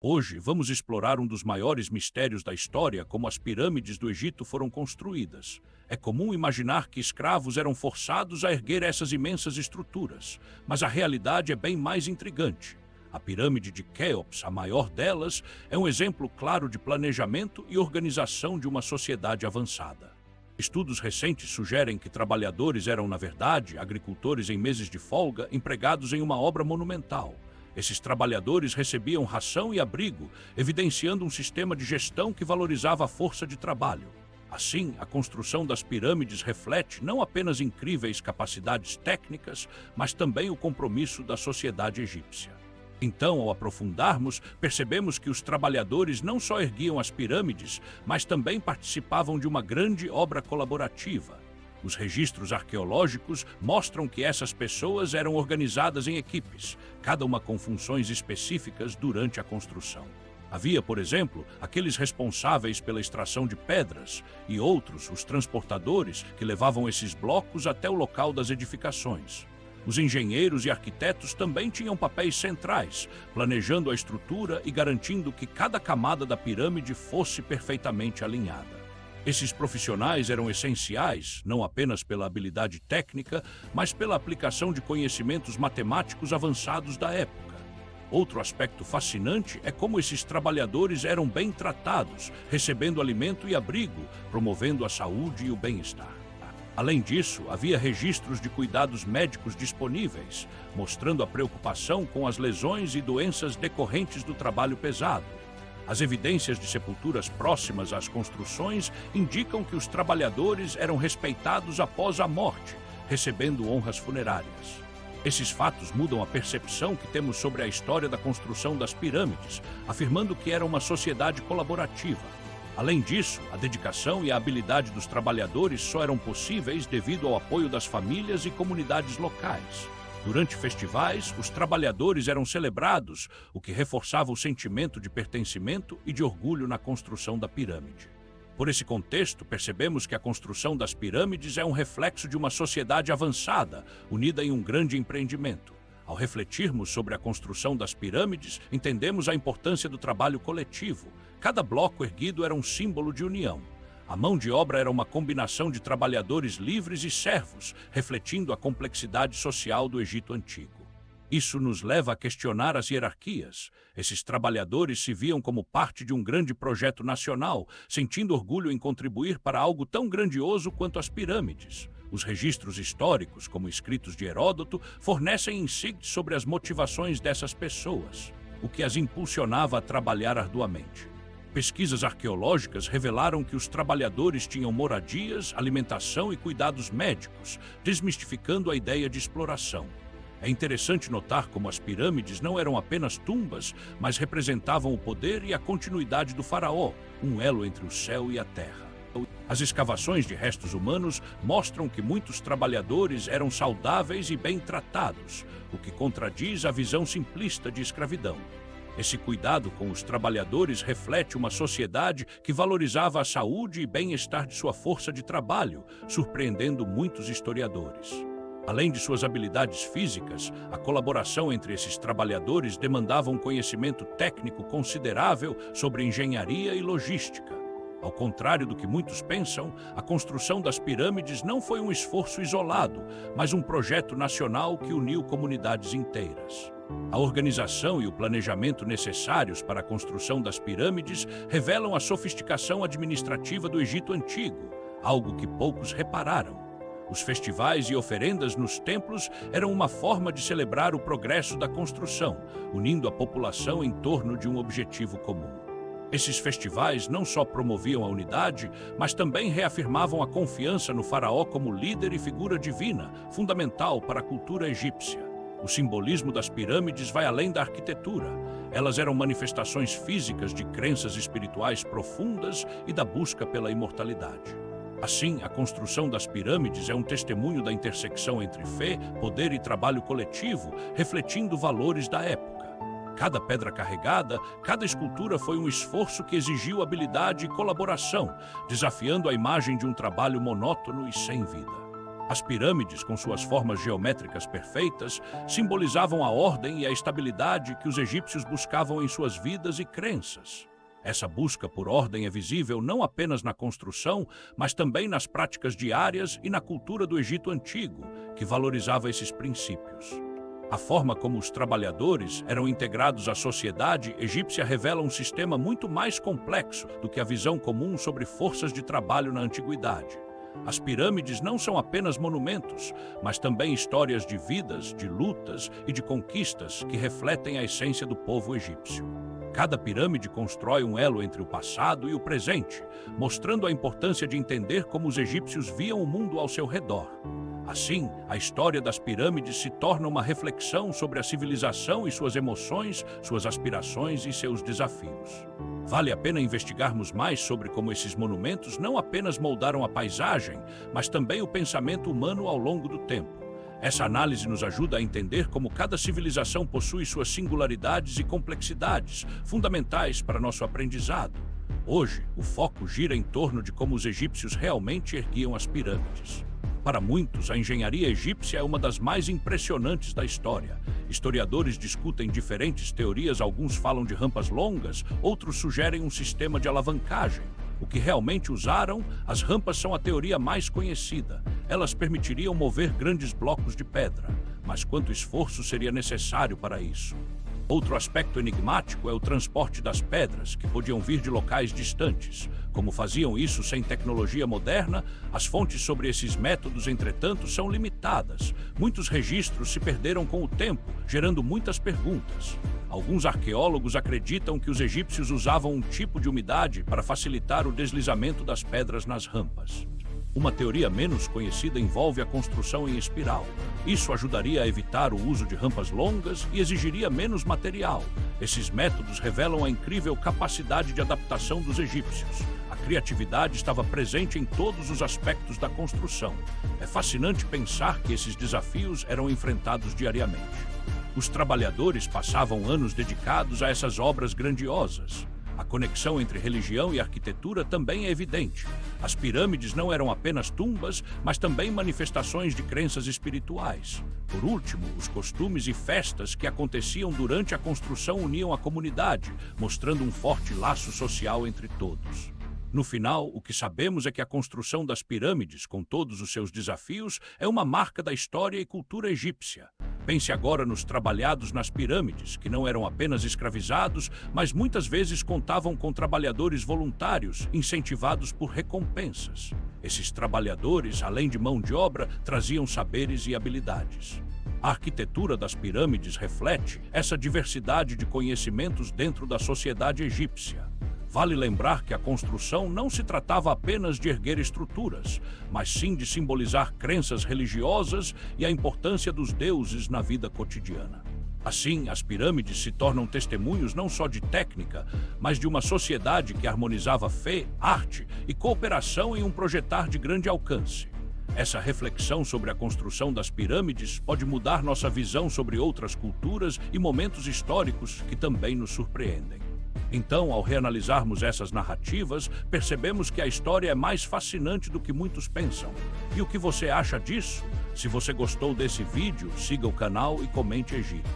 Hoje, vamos explorar um dos maiores mistérios da história, como as pirâmides do Egito foram construídas. É comum imaginar que escravos eram forçados a erguer essas imensas estruturas, mas a realidade é bem mais intrigante. A pirâmide de Quéops, a maior delas, é um exemplo claro de planejamento e organização de uma sociedade avançada. Estudos recentes sugerem que trabalhadores eram, na verdade, agricultores em meses de folga empregados em uma obra monumental. Esses trabalhadores recebiam ração e abrigo, evidenciando um sistema de gestão que valorizava a força de trabalho. Assim, a construção das pirâmides reflete não apenas incríveis capacidades técnicas, mas também o compromisso da sociedade egípcia. Então, ao aprofundarmos, percebemos que os trabalhadores não só erguiam as pirâmides, mas também participavam de uma grande obra colaborativa. Os registros arqueológicos mostram que essas pessoas eram organizadas em equipes, cada uma com funções específicas durante a construção. Havia, por exemplo, aqueles responsáveis pela extração de pedras e outros, os transportadores, que levavam esses blocos até o local das edificações. Os engenheiros e arquitetos também tinham papéis centrais, planejando a estrutura e garantindo que cada camada da pirâmide fosse perfeitamente alinhada. Esses profissionais eram essenciais, não apenas pela habilidade técnica, mas pela aplicação de conhecimentos matemáticos avançados da época. Outro aspecto fascinante é como esses trabalhadores eram bem tratados, recebendo alimento e abrigo, promovendo a saúde e o bem-estar. Além disso, havia registros de cuidados médicos disponíveis, mostrando a preocupação com as lesões e doenças decorrentes do trabalho pesado. As evidências de sepulturas próximas às construções indicam que os trabalhadores eram respeitados após a morte, recebendo honras funerárias. Esses fatos mudam a percepção que temos sobre a história da construção das pirâmides, afirmando que era uma sociedade colaborativa. Além disso, a dedicação e a habilidade dos trabalhadores só eram possíveis devido ao apoio das famílias e comunidades locais. Durante festivais, os trabalhadores eram celebrados, o que reforçava o sentimento de pertencimento e de orgulho na construção da pirâmide. Por esse contexto, percebemos que a construção das pirâmides é um reflexo de uma sociedade avançada, unida em um grande empreendimento. Ao refletirmos sobre a construção das pirâmides, entendemos a importância do trabalho coletivo. Cada bloco erguido era um símbolo de união. A mão de obra era uma combinação de trabalhadores livres e servos, refletindo a complexidade social do Egito Antigo. Isso nos leva a questionar as hierarquias. Esses trabalhadores se viam como parte de um grande projeto nacional, sentindo orgulho em contribuir para algo tão grandioso quanto as pirâmides. Os registros históricos, como escritos de Heródoto, fornecem insights sobre as motivações dessas pessoas, o que as impulsionava a trabalhar arduamente. Pesquisas arqueológicas revelaram que os trabalhadores tinham moradias, alimentação e cuidados médicos, desmistificando a ideia de exploração. É interessante notar como as pirâmides não eram apenas tumbas, mas representavam o poder e a continuidade do faraó, um elo entre o céu e a terra. As escavações de restos humanos mostram que muitos trabalhadores eram saudáveis e bem tratados, o que contradiz a visão simplista de escravidão. Esse cuidado com os trabalhadores reflete uma sociedade que valorizava a saúde e bem-estar de sua força de trabalho, surpreendendo muitos historiadores. Além de suas habilidades físicas, a colaboração entre esses trabalhadores demandava um conhecimento técnico considerável sobre engenharia e logística. Ao contrário do que muitos pensam, a construção das pirâmides não foi um esforço isolado, mas um projeto nacional que uniu comunidades inteiras. A organização e o planejamento necessários para a construção das pirâmides revelam a sofisticação administrativa do Egito Antigo, algo que poucos repararam. Os festivais e oferendas nos templos eram uma forma de celebrar o progresso da construção, unindo a população em torno de um objetivo comum. Esses festivais não só promoviam a unidade, mas também reafirmavam a confiança no faraó como líder e figura divina, fundamental para a cultura egípcia. O simbolismo das pirâmides vai além da arquitetura. Elas eram manifestações físicas de crenças espirituais profundas e da busca pela imortalidade. Assim, a construção das pirâmides é um testemunho da intersecção entre fé, poder e trabalho coletivo, refletindo valores da época. Cada pedra carregada, cada escultura foi um esforço que exigiu habilidade e colaboração, desafiando a imagem de um trabalho monótono e sem vida. As pirâmides, com suas formas geométricas perfeitas, simbolizavam a ordem e a estabilidade que os egípcios buscavam em suas vidas e crenças. Essa busca por ordem é visível não apenas na construção, mas também nas práticas diárias e na cultura do Egito Antigo, que valorizava esses princípios. A forma como os trabalhadores eram integrados à sociedade egípcia revela um sistema muito mais complexo do que a visão comum sobre forças de trabalho na antiguidade. As pirâmides não são apenas monumentos, mas também histórias de vidas, de lutas e de conquistas que refletem a essência do povo egípcio. Cada pirâmide constrói um elo entre o passado e o presente, mostrando a importância de entender como os egípcios viam o mundo ao seu redor. Assim, a história das pirâmides se torna uma reflexão sobre a civilização e suas emoções, suas aspirações e seus desafios. Vale a pena investigarmos mais sobre como esses monumentos não apenas moldaram a paisagem, mas também o pensamento humano ao longo do tempo. Essa análise nos ajuda a entender como cada civilização possui suas singularidades e complexidades, fundamentais para nosso aprendizado. Hoje, o foco gira em torno de como os egípcios realmente erguiam as pirâmides. Para muitos, a engenharia egípcia é uma das mais impressionantes da história. Historiadores discutem diferentes teorias, alguns falam de rampas longas, outros sugerem um sistema de alavancagem. O que realmente usaram, as rampas são a teoria mais conhecida. Elas permitiriam mover grandes blocos de pedra, mas quanto esforço seria necessário para isso? Outro aspecto enigmático é o transporte das pedras, que podiam vir de locais distantes. Como faziam isso sem tecnologia moderna, as fontes sobre esses métodos, entretanto, são limitadas. Muitos registros se perderam com o tempo, gerando muitas perguntas. Alguns arqueólogos acreditam que os egípcios usavam um tipo de umidade para facilitar o deslizamento das pedras nas rampas. Uma teoria menos conhecida envolve a construção em espiral. Isso ajudaria a evitar o uso de rampas longas e exigiria menos material. Esses métodos revelam a incrível capacidade de adaptação dos egípcios. A criatividade estava presente em todos os aspectos da construção. É fascinante pensar que esses desafios eram enfrentados diariamente. Os trabalhadores passavam anos dedicados a essas obras grandiosas. A conexão entre religião e arquitetura também é evidente. As pirâmides não eram apenas tumbas, mas também manifestações de crenças espirituais. Por último, os costumes e festas que aconteciam durante a construção uniam a comunidade, mostrando um forte laço social entre todos. No final, o que sabemos é que a construção das pirâmides, com todos os seus desafios, é uma marca da história e cultura egípcia. Pense agora nos trabalhados nas pirâmides, que não eram apenas escravizados, mas muitas vezes contavam com trabalhadores voluntários, incentivados por recompensas. Esses trabalhadores, além de mão de obra, traziam saberes e habilidades. A arquitetura das pirâmides reflete essa diversidade de conhecimentos dentro da sociedade egípcia. Vale lembrar que a construção não se tratava apenas de erguer estruturas, mas sim de simbolizar crenças religiosas e a importância dos deuses na vida cotidiana. Assim, as pirâmides se tornam testemunhos não só de técnica, mas de uma sociedade que harmonizava fé, arte e cooperação em um projetar de grande alcance. Essa reflexão sobre a construção das pirâmides pode mudar nossa visão sobre outras culturas e momentos históricos que também nos surpreendem. Então, ao reanalisarmos essas narrativas, percebemos que a história é mais fascinante do que muitos pensam. E o que você acha disso? Se você gostou desse vídeo, siga o canal e comente Egito.